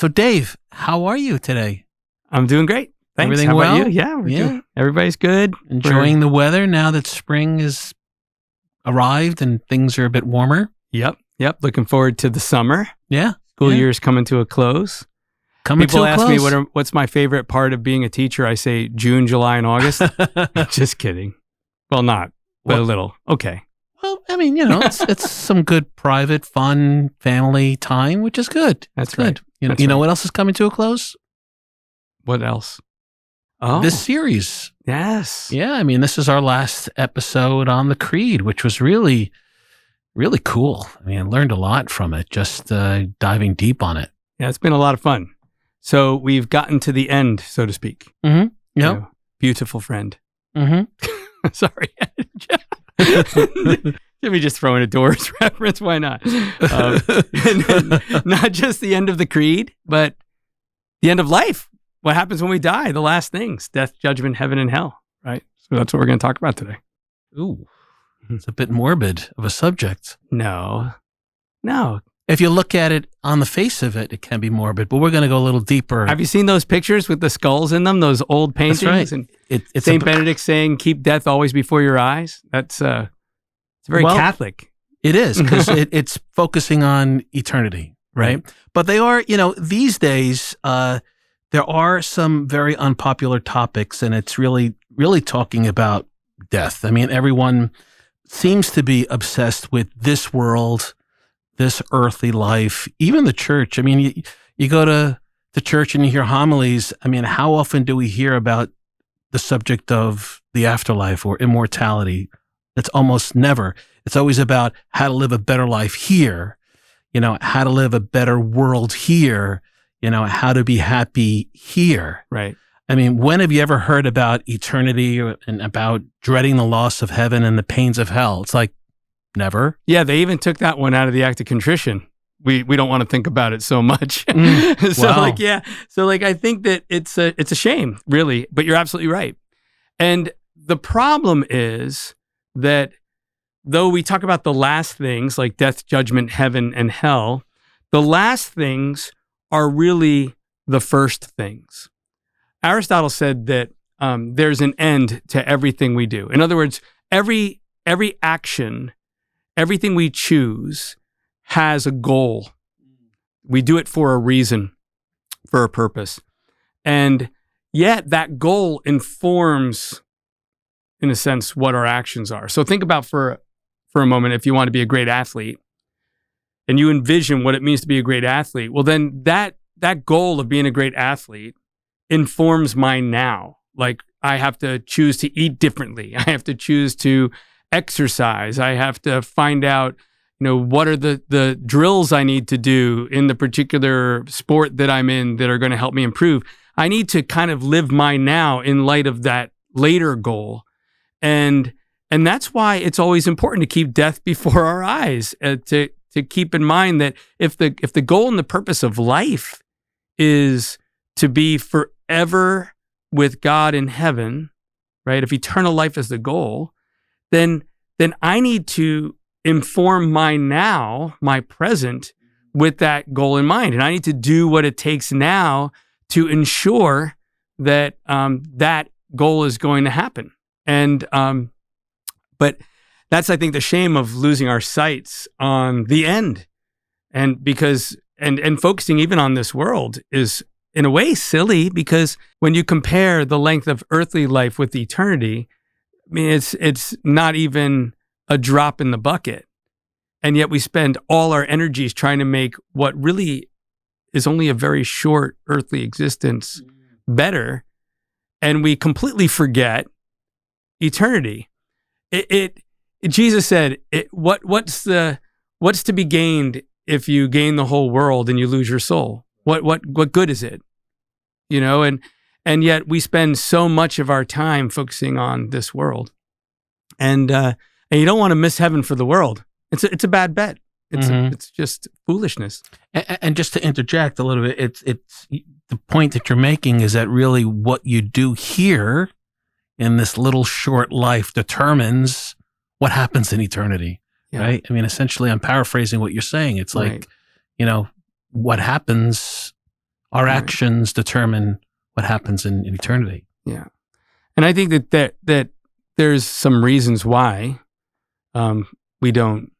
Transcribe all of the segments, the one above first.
So, Dave, how are you today? I'm doing great. Thanks. Everything how well? about you? Yeah, we're doing. Everybody's good. Enjoying the weather now that spring has arrived and things are a bit warmer? Yep. Looking forward to the summer. Yeah. School year's coming to a close. People ask me what's my favorite part of being a teacher. I say June, July, and August. Just kidding. Well, not, but a little. Okay. Well, I mean, it's some good private, fun, family time, which is good. That's good. Right. You know what else is coming to a close? What else? Oh, this series. Yes. Yeah, I mean, this is our last episode on the Creed, which was really, really cool. I mean, I learned a lot from it, just diving deep on it. Yeah, it's been a lot of fun. So we've gotten to the end, so to speak. Mm-hmm. Yep. Beautiful friend. Mm-hmm. Sorry. Let me just throw in a Doors reference. Why not? And not just the end of the Creed, but the end of life. What happens when we die? The last things: death, judgment, heaven, and hell. Right. So that's what we're going to talk about today. Ooh, it's a bit morbid of a subject. No. If you look at it on the face of it, it can be morbid, but we're going to go a little deeper. Have you seen those pictures with the skulls in them? Those old paintings? That's right. And it's St. Benedict saying, "Keep death always before your eyes." That's it's very Catholic. It is, because it's focusing on eternity, right? But they are, these days, there are some very unpopular topics, and it's really, really talking about death. I mean, everyone seems to be obsessed with this world, this earthly life, even the church. I mean, you go to the church and you hear homilies. I mean, how often do we hear about the subject of the afterlife or immortality? It's almost never. It's always about how to live a better life here, how to live a better world here, how to be happy here. Right. I mean, when have you ever heard about eternity and about dreading the loss of heaven and the pains of hell? It's like, never. Yeah, they even took that one out of the act of contrition. We don't want to think about it so much. So I think that it's a shame, really, but you're absolutely right. And the problem is that though we talk about the last things like death, judgment, heaven, and hell, the last things are really the first things. Aristotle said that there's an end to everything we do. In other words, every action, everything we choose has a goal. We do it for a reason, for a purpose. And yet that goal informs, in a sense, what our actions are. So think about for a moment, if you want to be a great athlete and you envision what it means to be a great athlete, well, then that goal of being a great athlete informs my now. Like, I have to choose to eat differently. I have to choose to exercise. I have to find out, what are the drills I need to do in the particular sport that I'm in that are going to help me improve. I need to kind of live my now in light of that later goal. And that's why it's always important to keep death before our eyes, to keep in mind that if the goal and the purpose of life is to be forever with God in heaven, right? If eternal life is the goal, then I need to inform my now, my present, with that goal in mind. And I need to do what it takes now to ensure that that goal is going to happen. And but that's, I think, the shame of losing our sights on the end. And because and focusing even on this world is in a way silly, because when you compare the length of earthly life with eternity, I mean, it's not even a drop in the bucket. And yet we spend all our energies trying to make what really is only a very short earthly existence better. And we completely forget eternity. Jesus said, what's to be gained if you gain the whole world and you lose your soul? What good is it? And yet we spend so much of our time focusing on this world. And you don't want to miss heaven for the world. It's a bad bet. It's just foolishness. And just to interject a little bit, it's the point that you're making is that really what you do here in this little short life determines what happens in eternity, right? I mean, essentially, I'm paraphrasing what you're saying. It's like, what happens Our actions determine what happens in eternity. Yeah. And I think that there's some reasons why we don't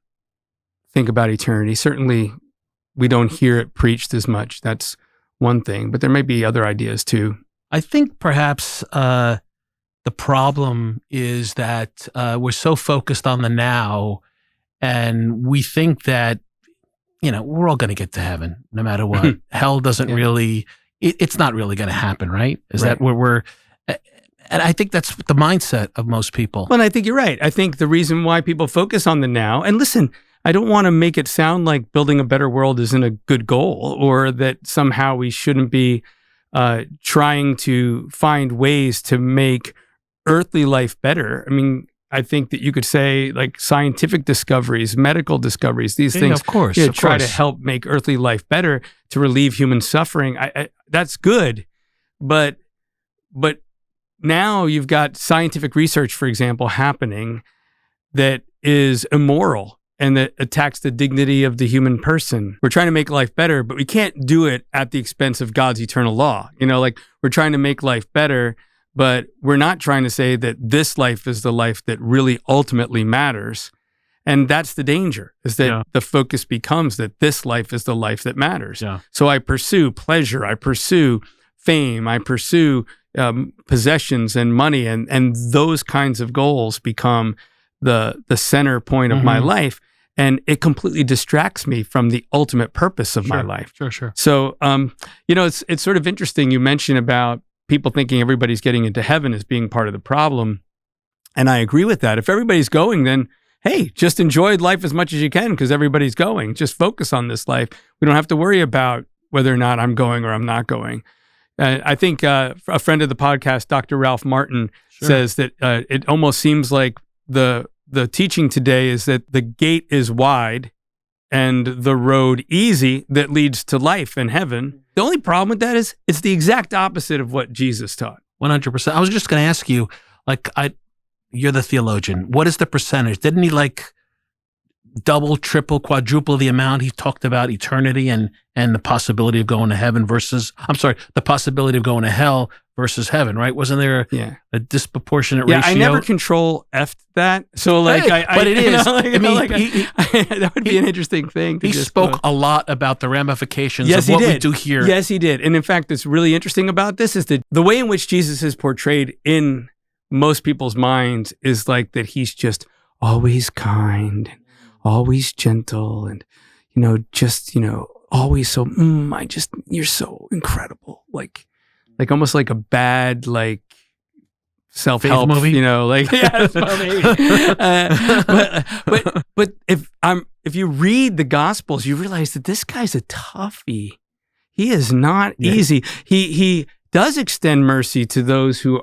think about eternity. Certainly, we don't hear it preached as much. That's one thing. But there may be other ideas too. I think perhaps the problem is that we're so focused on the now, and we think that, we're all going to get to heaven no matter what. Hell doesn't really, it's not really going to happen, right? Is that where we're, and I think that's the mindset of most people. Well, and I think you're right. I think the reason why people focus on the now, and listen, I don't want to make it sound like building a better world isn't a good goal, or that somehow we shouldn't be trying to find ways to make earthly life better. I mean, I think that you could say like scientific discoveries, medical discoveries, these things, of course, try to help make earthly life better, to relieve human suffering. That's good, but now you've got scientific research, for example, happening that is immoral and that attacks the dignity of the human person. We're trying to make life better, but we can't do it at the expense of God's eternal law. Like we're trying to make life better, but we're not trying to say that this life is the life that really ultimately matters. And that's the danger, is that the focus becomes that this life is the life that matters. Yeah. So I pursue pleasure, I pursue fame, I pursue possessions and money, and those kinds of goals become the center point of my life. And it completely distracts me from the ultimate purpose of my life. Sure. So, it's sort of interesting you mentioned about people thinking everybody's getting into heaven as being part of the problem. And I agree with that. If everybody's going, then, hey, just enjoy life as much as you can because everybody's going. Just focus on this life. We don't have to worry about whether or not I'm going or I'm not going. I think a friend of the podcast, Dr. Ralph Martin, says that it almost seems like the teaching today is that the gate is wide and the road easy that leads to life and heaven. The only problem with that is it's the exact opposite of what Jesus taught. 100%. I was just going to ask you, you're the theologian. What is the percentage? Didn't he double, triple, quadruple the amount he talked about eternity and the possibility of going to heaven the possibility of going to hell versus heaven, right? Wasn't there a disproportionate ratio? I never control F'd that. So but it is. That would be an interesting thing. He spoke a lot about the ramifications of what we do here. Yes, he did. And in fact, what's really interesting about this is that the way in which Jesus is portrayed in most people's minds is like that he's just always kind, always gentle, and always so you're so incredible, like almost like a bad self-help movie, but if you read the Gospels, you realize that this guy's a toughie. He is not easy. He does extend mercy to those who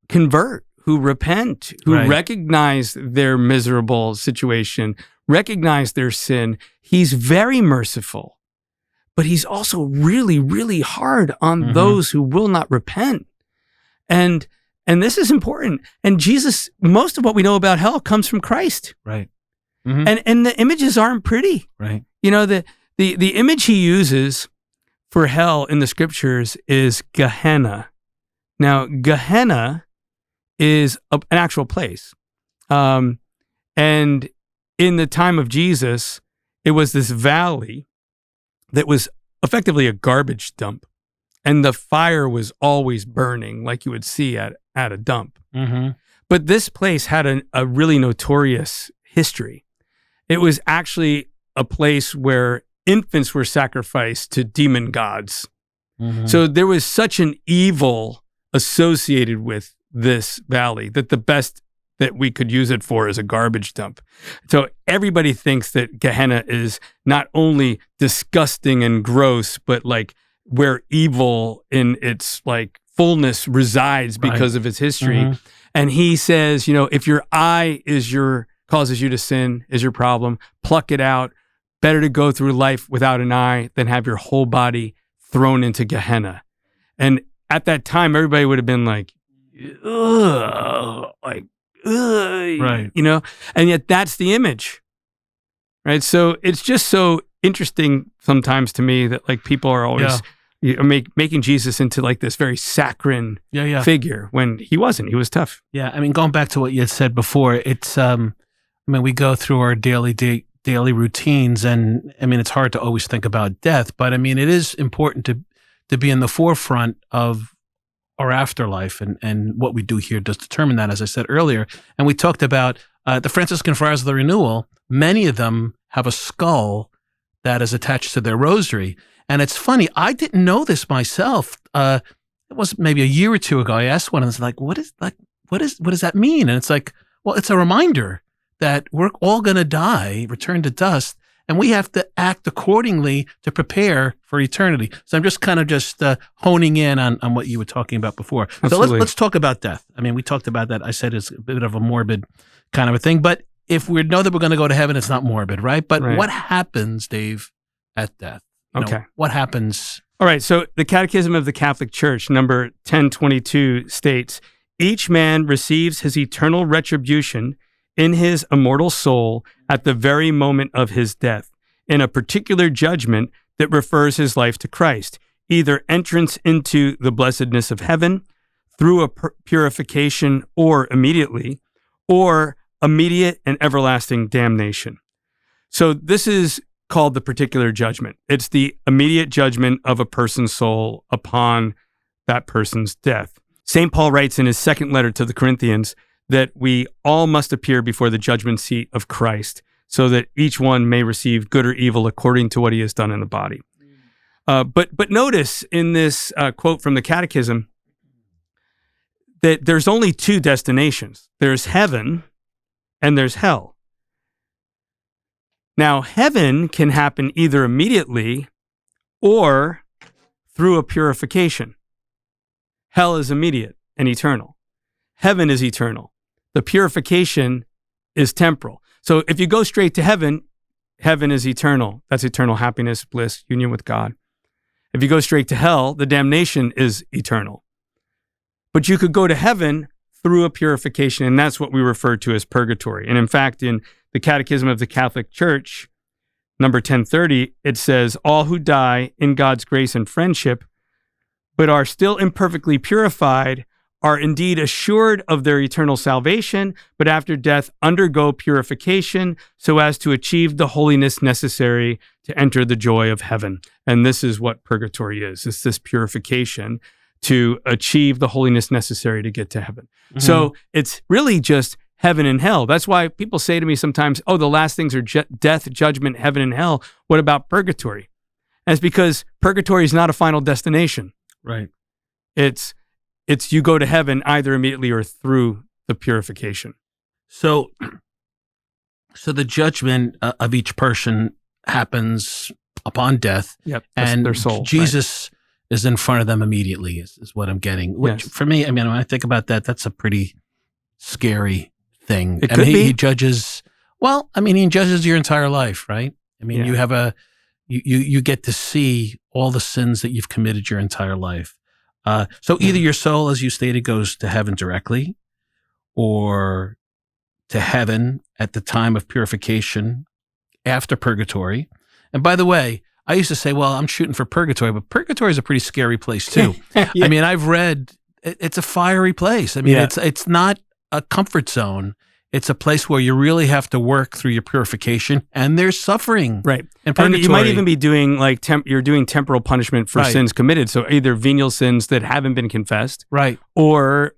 convert, who repent, who recognize their miserable situation, recognize their sin. He's very merciful, but he's also really, really hard on those who will not repent. And this is important. And Jesus, most of what we know about hell comes from Christ. Right. And the images aren't pretty. Right. The image he uses for hell in the scriptures is Gehenna. Now, Gehenna is an actual place. And in the time of Jesus, it was this valley that was effectively a garbage dump. And the fire was always burning like you would see at a dump. But this place had a really notorious history. It was actually a place where infants were sacrificed to demon gods. So there was such an evil associated with this valley that the best that we could use it for is a garbage dump. So everybody thinks that Gehenna is not only disgusting and gross, but where evil in its fullness resides because of its history. And he says, if your eye causes you to sin, is your problem, pluck it out. Better to go through life without an eye than have your whole body thrown into Gehenna. And at that time, everybody would have been ugh, right. And yet that's the image, right? So it's just so interesting sometimes to me that like people are always making Jesus into like this very saccharine figure when he wasn't. He was tough. Yeah, I mean, going back to what you had said before, it's I mean, we go through our daily routines, and I mean, it's hard to always think about death, but I mean, it is important to be in the forefront of our afterlife, and what we do here does determine that, as I said earlier. And we talked about the Franciscan Friars of the Renewal. Many of them have a skull that is attached to their rosary. And it's funny, I didn't know this myself. It was maybe a year or two ago. I asked one, and it's like, what does that mean? And it's like, well, it's a reminder that we're all going to die, return to dust, and we have to act accordingly to prepare for eternity. So I'm just kind of honing in on what you were talking about before. Absolutely. So let's talk about death. I mean, we talked about that. I said it's a bit of a morbid kind of a thing, but if we know that we're going to go to heaven, it's not morbid, right? But what happens, Dave, at death? You know, what happens? All right. So the Catechism of the Catholic Church, number 1022, states, each man receives his eternal retribution in his immortal soul at the very moment of his death, in a particular judgment that refers his life to Christ, either entrance into the blessedness of heaven through a purification or immediately, or immediate and everlasting damnation. So this is called the particular judgment. It's the immediate judgment of a person's soul upon that person's death. St. Paul writes in his second letter to the Corinthians that we all must appear before the judgment seat of Christ, so that each one may receive good or evil according to what he has done in the body. But notice in this quote from the Catechism that there's only two destinations. There's heaven and there's hell. Now, heaven can happen either immediately or through a purification. Hell is immediate and eternal. Heaven is eternal. The purification is temporal. So if you go straight to heaven, heaven is eternal. That's eternal happiness, bliss, union with God. If you go straight to hell, the damnation is eternal. But you could go to heaven through a purification, and that's what we refer to as purgatory. And in fact, in the Catechism of the Catholic Church, number 1030, it says, all who die in God's grace and friendship, but are still imperfectly purified, are indeed assured of their eternal salvation, but after death undergo purification so as to achieve the holiness necessary to enter the joy of heaven. And this is what purgatory is. It's this purification to achieve the holiness necessary to get to heaven. Mm-hmm. So it's really just heaven and hell. That's why people say to me sometimes, oh, the last things are death, judgment, heaven, and hell. What about purgatory? And it's because purgatory is not a final destination. Right. It's you go to heaven either immediately or through the purification. So the judgment of each person happens upon death. Yep. And their soul. Jesus is in front of them immediately is what I'm getting. Which for me, I mean, when I think about that, that's a pretty scary thing. It could be. He judges, he judges your entire life, right? I mean, you have you get to see all the sins that you've committed your entire life. So either your soul, as you stated, goes to heaven directly, or to heaven at the time of purification after purgatory. And by the way, I used to say, well, I'm shooting for purgatory, but purgatory is a pretty scary place too. I mean, I've read it's a fiery place. I mean, it's not a comfort zone. It's a place where you really have to work through your purification, and there's suffering. Right. And purgatory. You might even be doing like you're doing temporal punishment for sins committed. So either venial sins that haven't been confessed, right, or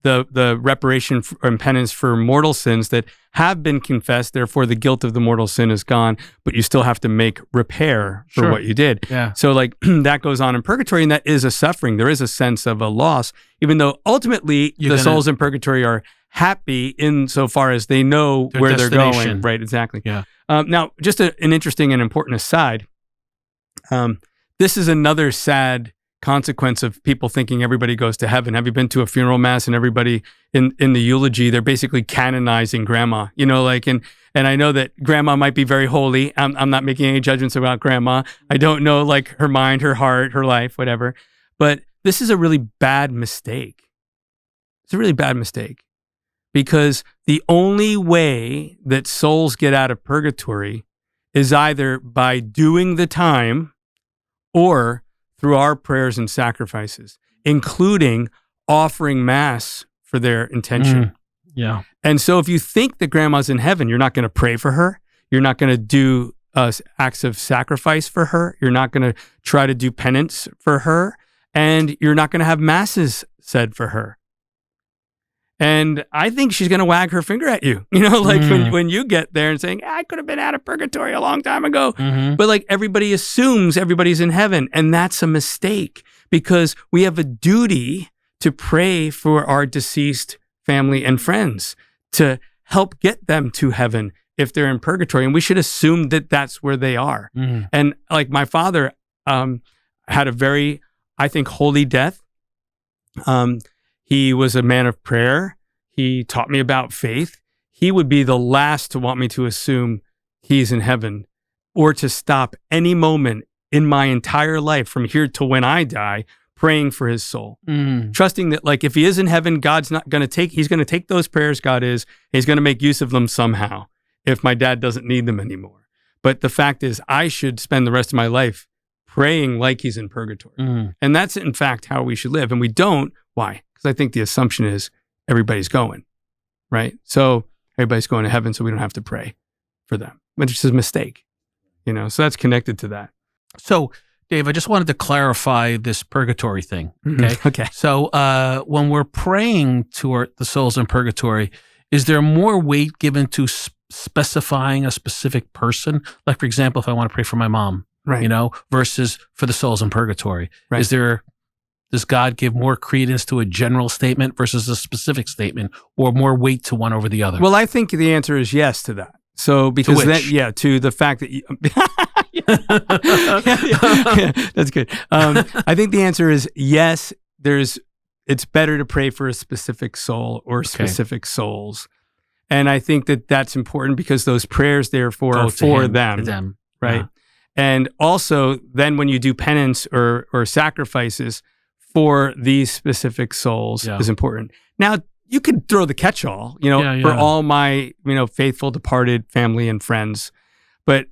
the reparation and penance for mortal sins that have been confessed. Therefore, the guilt of the mortal sin is gone, but you still have to make repair for what you did. Yeah. So like that goes on in purgatory, and that is a suffering. There is a sense of a loss, even though ultimately the souls in purgatory are happy insofar as they know where they're going. Right, exactly. Yeah. Now, just an interesting and important aside. This is another sad consequence of people thinking everybody goes to heaven. Have you been to a funeral mass and everybody in the eulogy, they're basically canonizing grandma, and I know that grandma might be very holy. I'm not making any judgments about grandma. I don't know like her mind, her heart, her life, whatever. But this is a really bad mistake. It's a really bad mistake because the only way that souls get out of purgatory is either by doing the time or through our prayers and sacrifices, including offering Mass for their intention. Yeah. And so if you think that grandma's in heaven, you're not going to pray for her. You're not going to do acts of sacrifice for her. You're not going to try to do penance for her. And you're not going to have Masses said for her. And I think she's going to wag her finger at you, like when you get there and saying, I could have been out of purgatory a long time ago. But like everybody assumes everybody's in heaven. And that's a mistake because we have a duty to pray for our deceased family and friends to help get them to heaven if they're in purgatory. And we should assume that that's where they are. And like my father had a very, I think, holy death. He was a man of prayer. He taught me about faith. He would be the last to want me to assume he's in heaven or to stop any moment in my entire life from here to when I die praying for his soul. Trusting that like if he is in heaven, God's not going to he's going to take those prayers, God is, and he's going to make use of them somehow if my dad doesn't need them anymore. But the fact is I should spend the rest of my life praying like he's in purgatory. And that's in fact how we should live. And we don't. Why? Because I think the assumption is everybody's going, right? So everybody's going to heaven, so we don't have to pray for them, which is a mistake, so that's connected to that. So, Dave, I just wanted to clarify this purgatory thing. Okay. Okay. So, when we're praying to the souls in purgatory, is there more weight given to specifying a specific person? Like, for example, if I want to pray for my mom, right, versus for the souls in purgatory, right. Does God give more credence to a general statement versus a specific statement, or more weight to one over the other? Well, I think the answer is yes to that. So because to the fact that that's good. I think the answer is yes. It's better to pray for a specific soul or specific souls, and I think that that's important because those prayers, therefore, are for them, right? Yeah. And also, then when you do penance or sacrifices for these specific souls is important. Now, you could throw the catch-all, for all my, faithful departed family and friends, but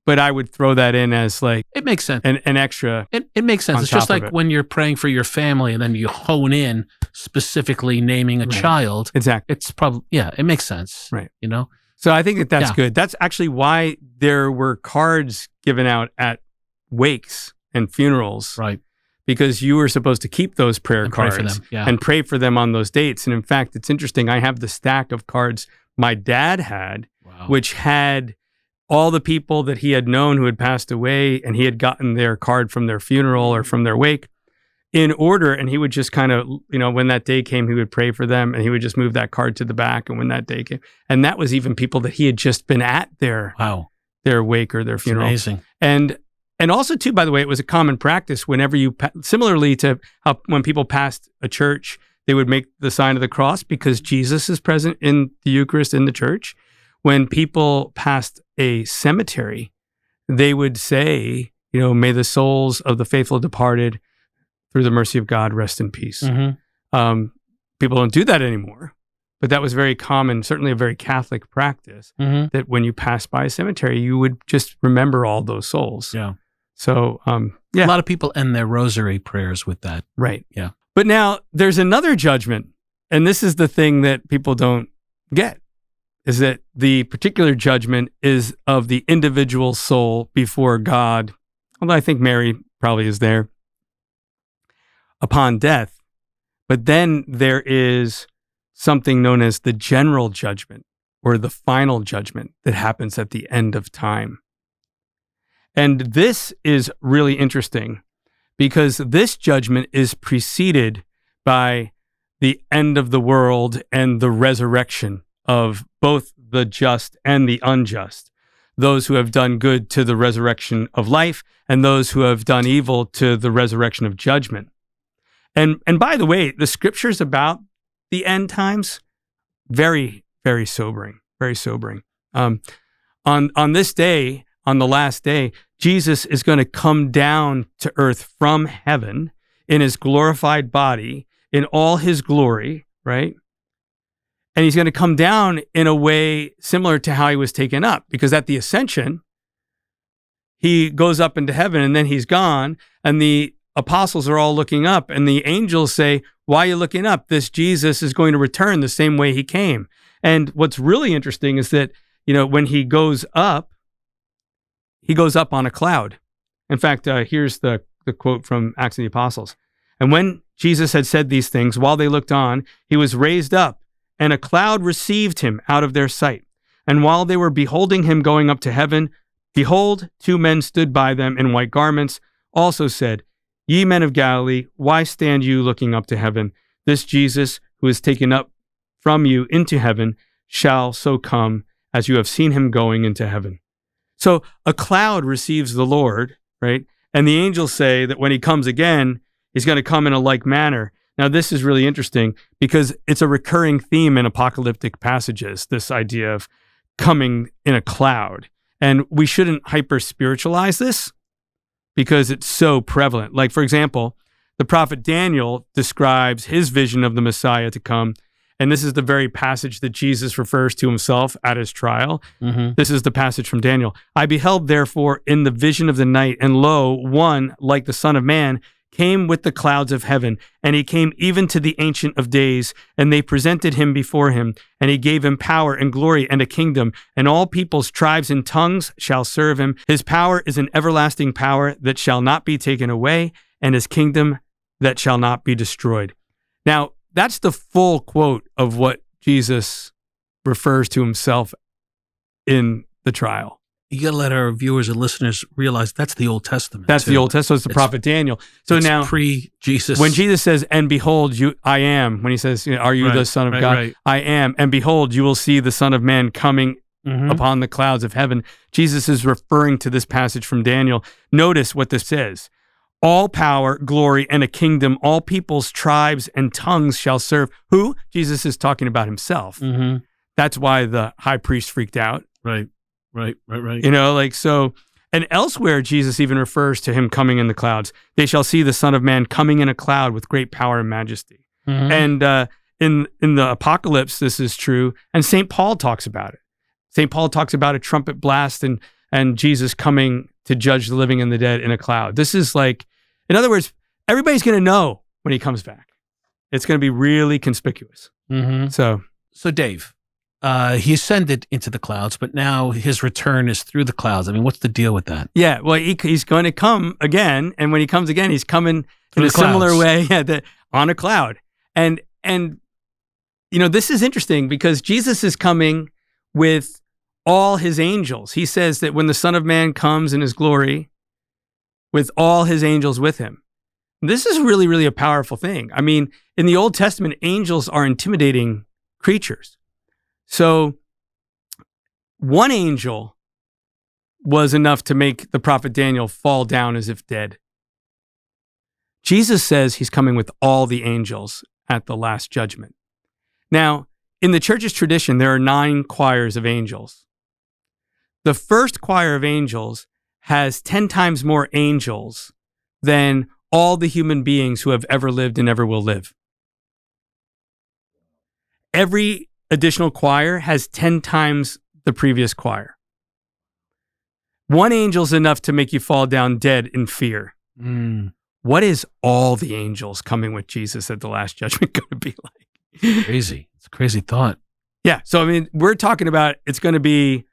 I would throw that in as like it makes sense. An extra. It makes sense. It's just like when you're praying for your family and then you hone in specifically naming a child. Exactly. It's probably it makes sense. Right. So I think that's good. That's actually why there were cards given out at wakes and funerals. Right. Because you were supposed to keep those prayer cards pray for them. Yeah. and pray for them on those dates. And in fact, it's interesting. I have the stack of cards my dad had, which had all the people that he had known who had passed away, and he had gotten their card from their funeral or from their wake in order. And he would just kind of, when that day came, he would pray for them and he would just move that card to the back. And when that day came, and that was even people that he had just been at their wake or their funeral. Amazing. And also, too, by the way, it was a common practice whenever similarly to how when people passed a church, they would make the sign of the cross because Jesus is present in the Eucharist in the church. When people passed a cemetery, they would say, may the souls of the faithful departed through the mercy of God rest in peace. Mm-hmm. People don't do that anymore, but that was very common, certainly a very Catholic practice, that when you pass by a cemetery, you would just remember all those souls. Yeah. So, a lot of people end their rosary prayers with that. Right. Yeah. But now there's another judgment. And this is the thing that people don't get, is that the particular judgment is of the individual soul before God. Although I think Mary probably is there upon death. But then there is something known as the general judgment or the final judgment that happens at the end of time. And this is really interesting because this judgment is preceded by the end of the world and the resurrection of both the just and the unjust, those who have done good to the resurrection of life and those who have done evil to the resurrection of judgment. And by the way, the scriptures about the end times, very, very sobering, very sobering. On this day, on the last day, Jesus is going to come down to earth from heaven in his glorified body, in all his glory, right? And he's going to come down in a way similar to how he was taken up, because at the ascension, he goes up into heaven and then he's gone, and the apostles are all looking up, and the angels say, why are you looking up? This Jesus is going to return the same way he came. And what's really interesting is that, when he goes up on a cloud. In fact, here's the quote from Acts of the Apostles. And when Jesus had said these things, while they looked on, he was raised up, and a cloud received him out of their sight. And while they were beholding him going up to heaven, behold, 2 men stood by them in white garments, also said, Ye men of Galilee, why stand you looking up to heaven? This Jesus, who is taken up from you into heaven, shall so come as you have seen him going into heaven. So a cloud receives the Lord, right? And the angels say that when he comes again, he's going to come in a like manner. Now, this is really interesting because it's a recurring theme in apocalyptic passages, this idea of coming in a cloud. And we shouldn't hyper-spiritualize this because it's so prevalent. Like, for example, the prophet Daniel describes his vision of the Messiah to come. And this is the very passage that Jesus refers to himself at his trial. Mm-hmm. This is the passage from Daniel. I beheld, therefore, in the vision of the night, and lo, one, like the Son of Man, came with the clouds of heaven, and he came even to the Ancient of Days, and they presented him before him, and he gave him power and glory and a kingdom, and all peoples, tribes, and tongues shall serve him. His power is an everlasting power that shall not be taken away, and his kingdom that shall not be destroyed. Now, that's the full quote of what Jesus refers to himself in the trial. You got to let our viewers and listeners realize that's the Old Testament. That's the Old Testament. It's the prophet Daniel. So now, pre-Jesus. When Jesus says, and behold, I am, when he says, are you the Son of God? Right. I am. And behold, you will see the Son of Man coming upon the clouds of heaven. Jesus is referring to this passage from Daniel. Notice what this says. All power, glory, and a kingdom, all peoples, tribes, and tongues shall serve. Who? Jesus is talking about himself. Mm-hmm. That's why the high priest freaked out. Right. So, and elsewhere, Jesus even refers to him coming in the clouds. They shall see the Son of Man coming in a cloud with great power and majesty. Mm-hmm. And in the Apocalypse, this is true. And St. Paul talks about it. St. Paul talks about a trumpet blast and Jesus coming to judge the living and the dead in a cloud. This is like, in other words, everybody's going to know when he comes back. It's going to be really conspicuous. Mm-hmm. So Dave, he ascended into the clouds, but now his return is through the clouds. I mean, what's the deal with that? Yeah, well, he's going to come again, and when he comes again, he's coming in a similar way on a cloud. And this is interesting because Jesus is coming with all his angels. He says that when the Son of Man comes in his glory, with all his angels with him. This is really, really a powerful thing. I mean, in the Old Testament, angels are intimidating creatures. So one angel was enough to make the prophet Daniel fall down as if dead. Jesus says he's coming with all the angels at the last judgment. Now, in the church's tradition, there are 9 choirs of angels. The first choir of angels has 10 times more angels than all the human beings who have ever lived and ever will live. Every additional choir has 10 times the previous choir. One angel's enough to make you fall down dead in fear. Mm. What is all the angels coming with Jesus at the last judgment going to be like? Crazy. It's a crazy thought. Yeah. So, I mean, we're talking about it's going to be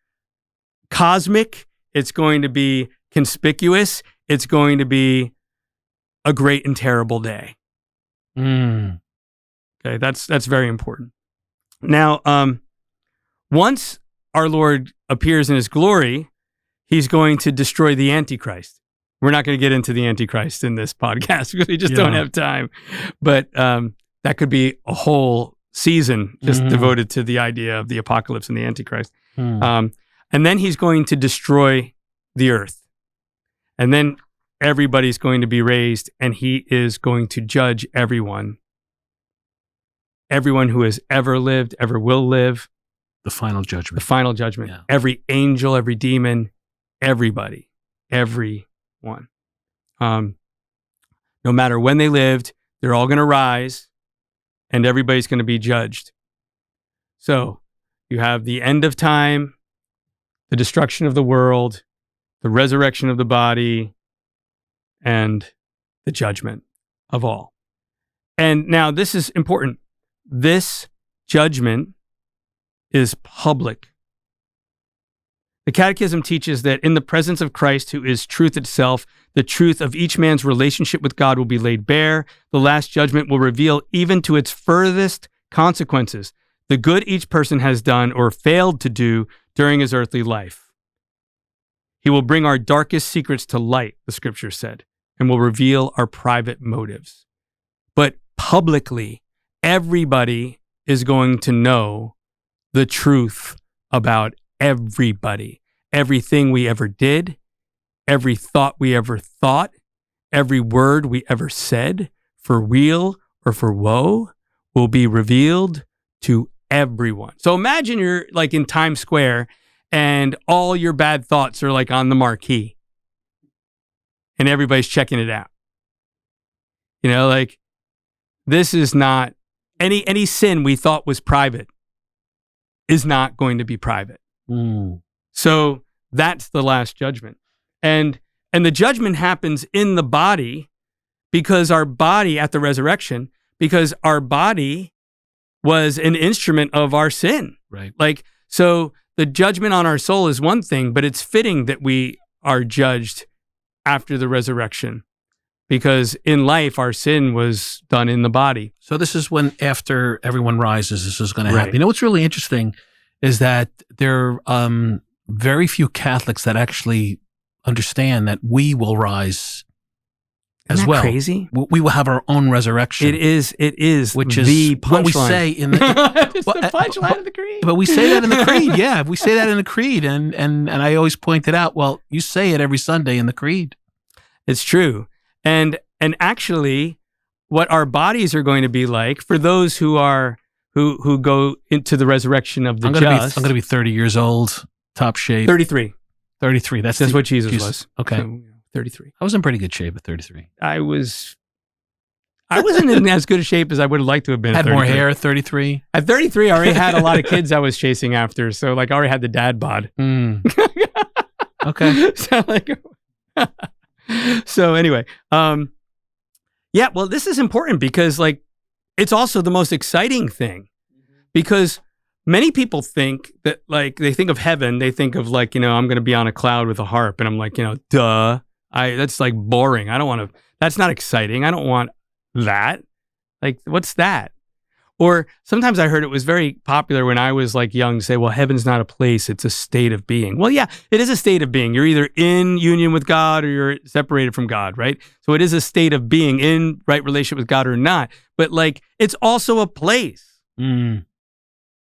cosmic. It's going to be conspicuous. It's going to be a great and terrible day. Mm. Okay, that's very important. Now, once our Lord appears in his glory, he's going to destroy the Antichrist. We're not going to get into the Antichrist in this podcast because we just don't have time. But that could be a whole season just devoted to the idea of the apocalypse and the Antichrist. And then he's going to destroy the earth. And then everybody's going to be raised, and he is going to judge everyone. Everyone who has ever lived, ever will live. The final judgment. The final judgment. Yeah. Every angel, every demon, everybody. Everyone. No matter when they lived, they're all going to rise, and everybody's going to be judged. So you have the end of time, the destruction of the world, the resurrection of the body, and the judgment of all. And now this is important. This judgment is public. The Catechism teaches that in the presence of Christ, who is truth itself, the truth of each man's relationship with God will be laid bare. The last judgment will reveal, even to its furthest consequences, the good each person has done or failed to do during his earthly life. He will bring our darkest secrets to light, the scripture said, and will reveal our private motives. But publicly, everybody is going to know the truth about everybody, everything we ever did, every thought we ever thought, every word we ever said, for weal or for woe, will be revealed to everyone. So imagine you're like in Times Square and all your bad thoughts are like on the marquee and everybody's checking it out. You know, like this is not any sin we thought was private is not going to be private. So that's the last judgment. And the judgment happens in the body because our body at the resurrection, because our body was an instrument of our sin. Right. Like, so the judgment on our soul is one thing, but it's fitting that we are judged after the resurrection because in life, our sin was done in the body. So this is when after everyone rises, this is going to Right. happen. You know what's really interesting is that there are very few Catholics that actually understand that we will rise as Isn't that well. crazy? We will have our own resurrection. It is which the is what we punchline. say in the. It's the punchline of the creed. But we say that in the creed, yeah. We say that in the creed, and I always point it out. Well, you say it every Sunday in the creed. It's true, and actually, what our bodies are going to be like for those who are who go into the resurrection of the I'm just. going to be 30 years old, top shape. 33. 33. That's what Jesus was. Okay. So, 33. I was in pretty good shape at 33. I wasn't in as good a shape as I would have liked to have been. Had at more 33. hair at 33. At 33, I already had a lot of kids I was chasing after, so like I already had the dad bod. Okay. So anyway, yeah. Well, this is important because like it's also the most exciting thing because many people think that like they think of heaven, they think of like, you know, I'm going to be on a cloud with a harp, and I'm like, you know, duh. That's like boring. I don't want to. That's not exciting. I don't want that. Like, what's that? Or sometimes I heard it was very popular when I was like young to say, well, heaven's not a place, it's a state of being. Well, yeah, it is a state of being. You're either in union with God or you're separated from God, right? So it is a state of being in right relationship with God or not. But like, it's also a place.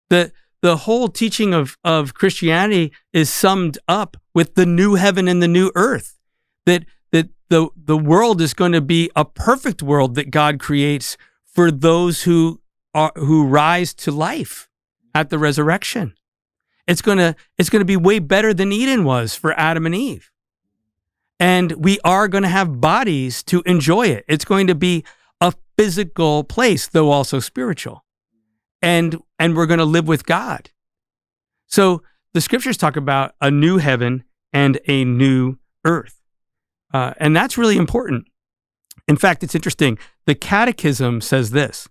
The whole teaching of Christianity is summed up with the new heaven and the new earth. That the world is going to be a perfect world that God creates for those who rise to life at the resurrection. It's going to be way better than Eden was for Adam and Eve. And we are going to have bodies to enjoy it. It's going to be a physical place, though also spiritual. And we're going to live with God. So the scriptures talk about a new heaven and a new earth. And that's really important. In fact, it's interesting. The Catechism says this: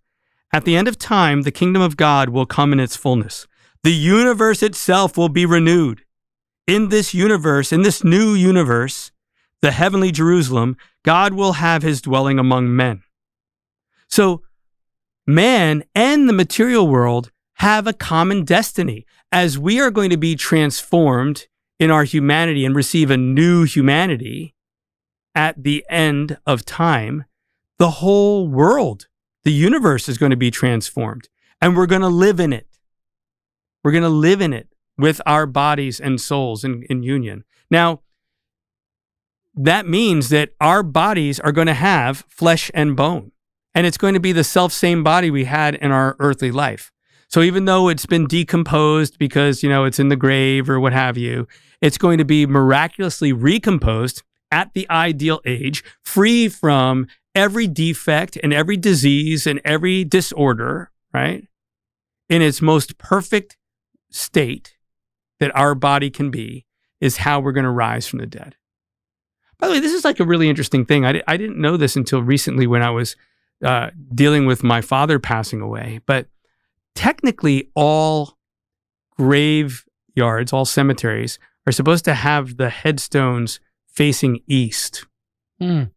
at the end of time, the kingdom of God will come in its fullness. The universe itself will be renewed. In this universe, in this new universe, the heavenly Jerusalem, God will have his dwelling among men. So man and the material world have a common destiny. As we are going to be transformed in our humanity and receive a new humanity at the end of time, the whole world, the universe is going to be transformed, and we're going to live in it. We're going to live in it with our bodies and souls in union. Now, that means that our bodies are going to have flesh and bone, and it's going to be the self-same body we had in our earthly life. So even though it's been decomposed because, you know, it's in the grave or what have you, it's going to be miraculously recomposed at the ideal age, free from every defect and every disease and every disorder, right? In its most perfect state that our body can be, is how we're going to rise from the dead. By the way, this is like a really interesting thing. I didn't know this until recently when I was dealing with my father passing away. But technically, all graveyards, all cemeteries are supposed to have the headstones facing east. Mm.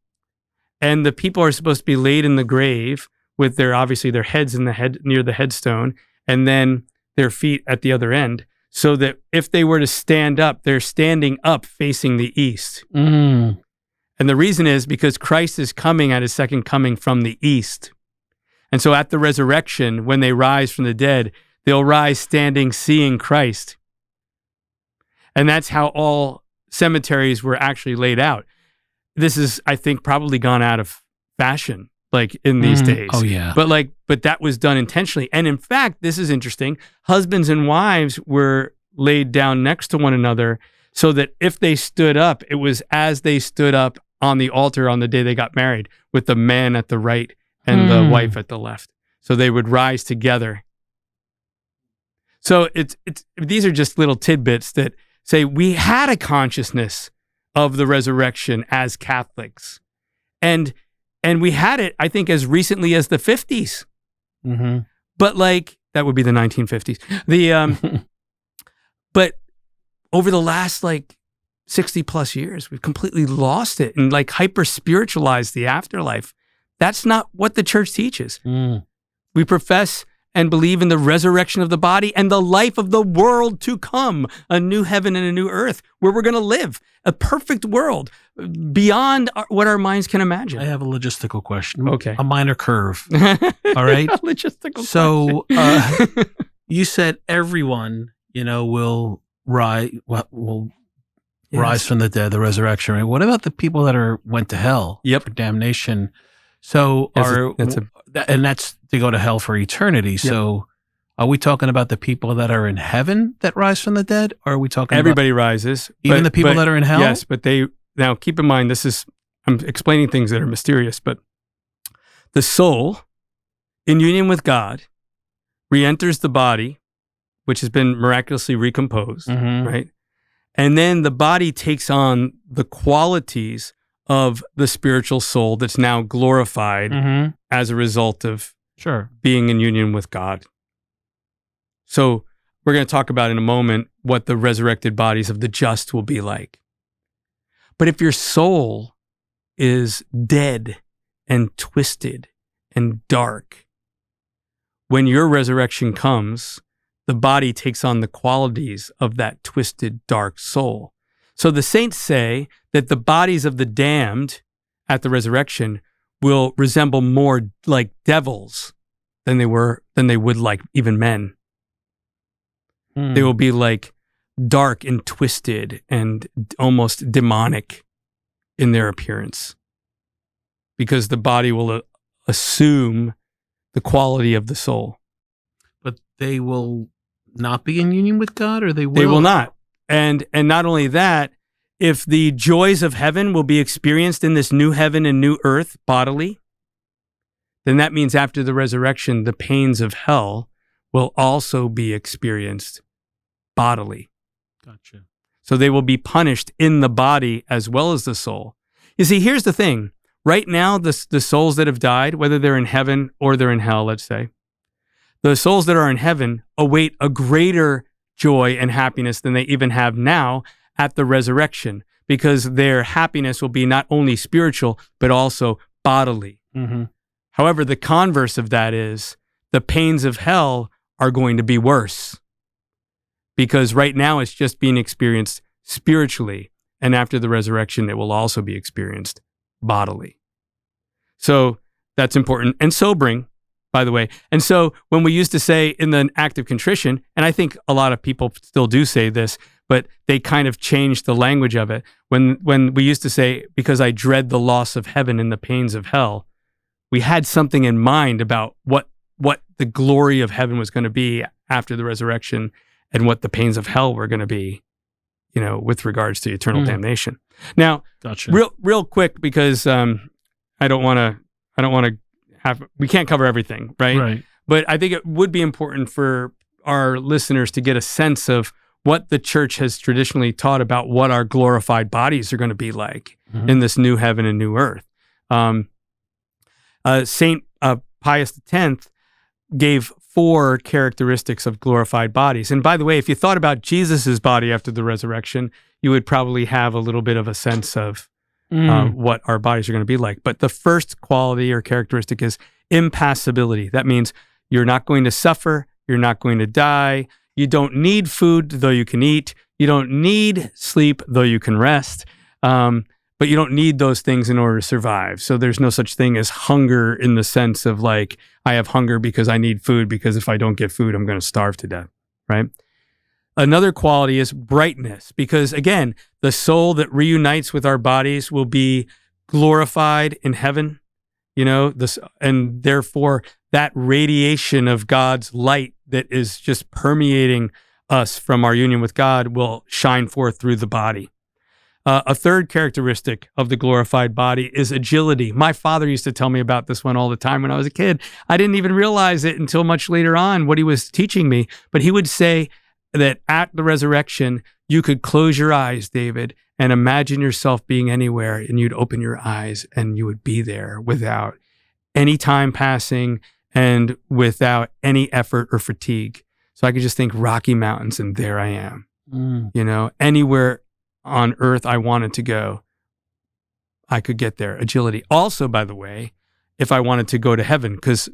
And the people are supposed to be laid in the grave with obviously their heads near the headstone, and then their feet at the other end, so that if they were to stand up, they're standing up facing the east. Mm. And the reason is because Christ is coming at his second coming from the east. And so at the resurrection, when they rise from the dead, they'll rise standing, seeing Christ. And that's how all cemeteries were actually laid out. This is, I think, probably gone out of fashion, like in these days. Oh, yeah. But that was done intentionally. And in fact, this is interesting. Husbands and wives were laid down next to one another so that if they stood up, it was as they stood up on the altar on the day they got married, with the man at the right and the wife at the left. So they would rise together. So these are just little tidbits that say we had a consciousness of the resurrection as Catholics. And we had it, I think, as recently as the 50s. Mm-hmm. But that would be the 1950s. But over the last 60 plus years, we've completely lost it and hyper spiritualized the afterlife. That's not what the church teaches. Mm. We profess and believe in the resurrection of the body and the life of the world to come, a new heaven and a new earth where we're going to live, a perfect world beyond what our minds can imagine. I have a logistical question. Okay. A minor curve. All right. Logistical so you said everyone, will rise from the dead, the resurrection. Right? What about the people that went to hell for damnation? So that's to go to hell for eternity. Yep. So are we talking about the people that are in heaven that rise from the dead? Or are we talking everybody rises? Even the people that are in hell? Yes, but now keep in mind, I'm explaining things that are mysterious, but the soul in union with God re-enters the body, which has been miraculously recomposed, right? And then the body takes on the qualities of the spiritual soul that's now glorified as a result of being in union with God. So we're going to talk about in a moment what the resurrected bodies of the just will be like. But if your soul is dead and twisted and dark, when your resurrection comes, the body takes on the qualities of that twisted, dark soul. So the saints say that the bodies of the damned at the resurrection will resemble more like devils than they would like even men. They will be dark and twisted and almost demonic in their appearance, because the body will assume the quality of the soul. But they will not be in union with God, or they will? They will not. And not only that, if the joys of heaven will be experienced in this new heaven and new earth bodily, then that means after the resurrection, the pains of hell will also be experienced bodily. Gotcha. So they will be punished in the body as well as the soul. You see, here's the thing. Right now, the souls that have died, whether they're in heaven or they're in hell, let's say, the souls that are in heaven await a greater joy and happiness than they even have now at the resurrection, because their happiness will be not only spiritual, but also bodily. However, the converse of that is the pains of hell are going to be worse, because right now it's just being experienced spiritually, and after the resurrection, it will also be experienced bodily. So that's important and sobering, by the way. And so when we used to say in the act of contrition, and I think a lot of people still do say this, but they kind of changed the language of it. When we used to say, because I dread the loss of heaven and the pains of hell, we had something in mind about what the glory of heaven was going to be after the resurrection and what the pains of hell were going to be, with regards to eternal damnation. Now, gotcha. real quick, because I don't want to we can't cover everything, right? Right. But I think it would be important for our listeners to get a sense of what the church has traditionally taught about what our glorified bodies are going to be like in this new heaven and new earth. Saint Pius X gave 4 characteristics of glorified bodies. And by the way, if you thought about Jesus's body after the resurrection, you would probably have a little bit of a sense of what our bodies are going to be like. But the first quality or characteristic is impassibility. That means you're not going to suffer. You're not going to die. You don't need food, though you can eat. You don't need sleep, though you can rest. But you don't need those things in order to survive. So there's no such thing as hunger in the sense of like, I have hunger because I need food, because if I don't get food, I'm going to starve to death, right? Another quality is brightness, because again, the soul that reunites with our bodies will be glorified in heaven, and therefore that radiation of God's light that is just permeating us from our union with God will shine forth through the body. A third characteristic of the glorified body is agility. My father used to tell me about this one all the time when I was a kid. I didn't even realize it until much later on what he was teaching me. But he would say that at the resurrection, you could close your eyes, David, and imagine yourself being anywhere, and you'd open your eyes and you would be there without any time passing and without any effort or fatigue. So I could just think Rocky Mountains and there I am, anywhere on earth I wanted to go, I could get there. Agility. Also, by the way, if I wanted to go to heaven, because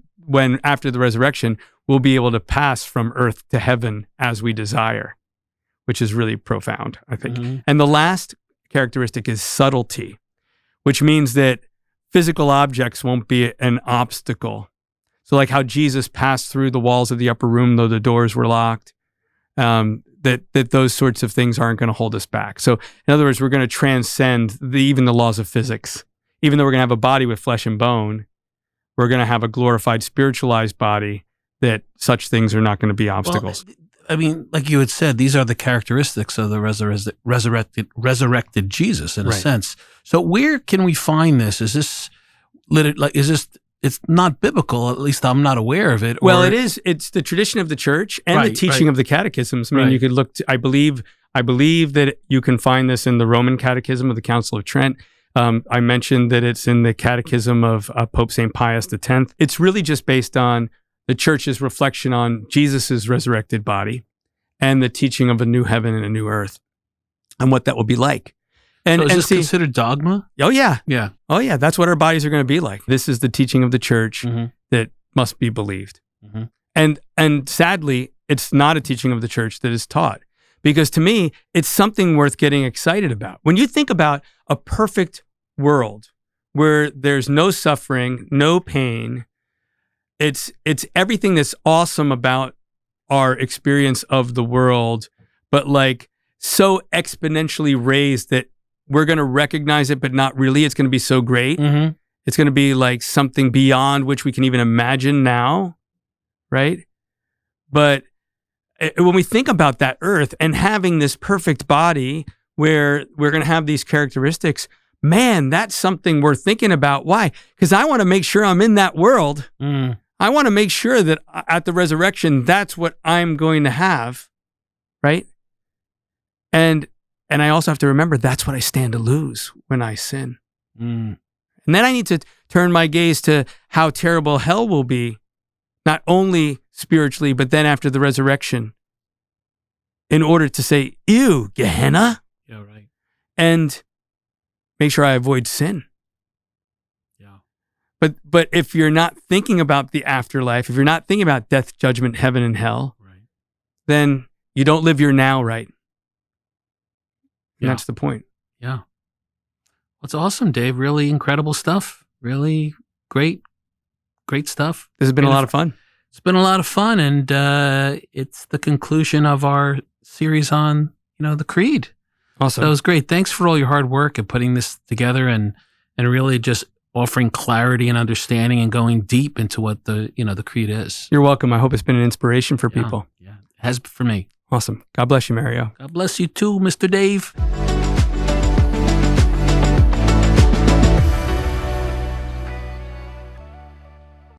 after the resurrection, we'll be able to pass from earth to heaven as we desire, which is really profound, I think. And the last characteristic is subtlety, which means that physical objects won't be an obstacle. So like how Jesus passed through the walls of the upper room, though the doors were locked, that those sorts of things aren't going to hold us back. So in other words, we're going to transcend even the laws of physics. Even though we're going to have a body with flesh and bone, we're going to have a glorified, spiritualized body that such things are not going to be obstacles. Well, I mean, like you had said, these are the characteristics of the resurrected Jesus in a sense. So where can we find this? It's not biblical, at least I'm not aware of it. Well, it is. It's the tradition of the church and the teaching of the catechisms. I mean, you could look I believe that you can find this in the Roman Catechism of the Council of Trent. I mentioned that it's in the Catechism of Pope St. Pius X. It's really just based on the church's reflection on Jesus's resurrected body and the teaching of a new heaven and a new earth and what that will be like. So is this considered dogma? Oh, yeah. Yeah. Oh, yeah. That's what our bodies are going to be like. This is the teaching of the church that must be believed. And sadly, it's not a teaching of the church that is taught, because to me, it's something worth getting excited about. When you think about a perfect world where there's no suffering, no pain, it's everything that's awesome about our experience of the world, but like so exponentially raised that we're going to recognize it, but not really. It's going to be so great. It's going to be like something beyond which we can even imagine now, right? But when we think about that earth and having this perfect body where we're going to have these characteristics, man, that's something worth thinking about. Why? Because I want to make sure I'm in that world. I want to make sure that at the resurrection, that's what I'm going to have, right? And I also have to remember that's what I stand to lose when I sin. And then I need to turn my gaze to how terrible hell will be, not only spiritually, but then after the resurrection, in order to say, ew, Gehenna. Yeah, right. And make sure I avoid sin. Yeah. But if you're not thinking about the afterlife, if you're not thinking about death, judgment, heaven, and hell, then you don't live your now right. And that's the point. Yeah. Well, it's awesome, Dave. Really incredible stuff. Really great stuff. This has been a lot of fun. It's been a lot of fun, and it's the conclusion of our series on, the Creed. Awesome. That was great. Thanks for all your hard work and putting this together and really just offering clarity and understanding and going deep into what the Creed is. You're welcome. I hope it's been an inspiration for people. Yeah, it has for me. Awesome. God bless you, Mario. God bless you too, Mr. Dave.